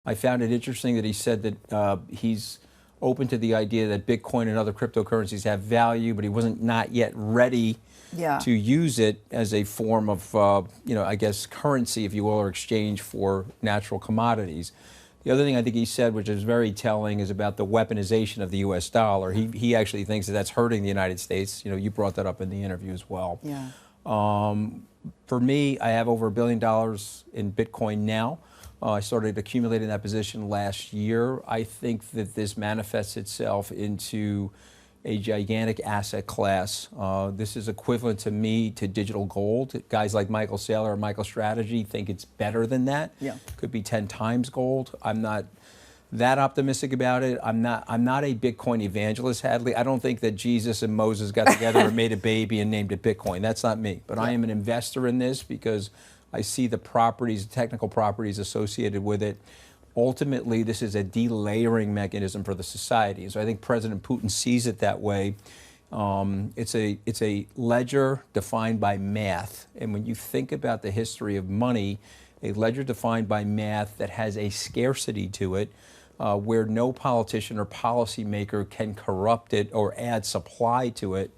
I found it interesting that he said that he's open to the idea that Bitcoin and other cryptocurrencies have value, but he wasn't not yet ready to use it as a form of, I guess, currency, if you will, or exchange for natural commodities. The other thing I think he said, which is very telling, is about the weaponization of the U.S. dollar. He actually thinks that that's hurting the United States. You brought that up in the interview as well. Yeah. For me, I have over $1 billion in Bitcoin now. I started accumulating that position last year. I think that this manifests itself into a gigantic asset class. This is equivalent to me to digital gold. Guys like Michael Saylor or Michael Strategy think it's better than that. Yeah. Could be 10 times gold. I'm not that optimistic about it. I'm not a Bitcoin evangelist, Hadley. I don't think that Jesus and Moses got together and made a baby and named it Bitcoin. That's not me. But I am an investor in this because I see the properties, technical properties associated with it. Ultimately, this is a delayering mechanism for the society. So I think President Putin sees it that way. It's a ledger defined by math. And when you think about the history of money, a ledger defined by math that has a scarcity to it, where no politician or policymaker can corrupt it or add supply to it,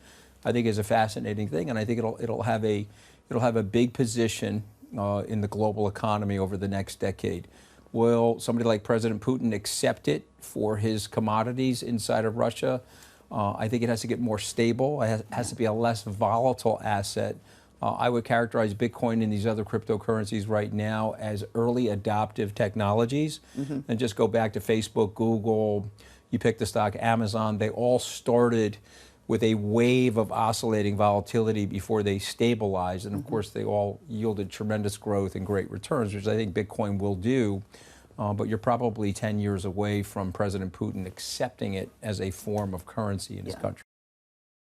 I think is a fascinating thing. And I think it'll have a big position in the global economy over the next decade. Will somebody like President Putin accept it for his commodities inside of Russia? I think it has to get more stable. It has to be a less volatile asset. I would characterize Bitcoin and these other cryptocurrencies right now as early adoptive technologies. And just go back to Facebook, Google, you pick the stock, Amazon, they all started with a wave of oscillating volatility before they stabilized. And of course, they all yielded tremendous growth and great returns, which I think Bitcoin will do. But you're probably 10 years away from President Putin accepting it as a form of currency in his country.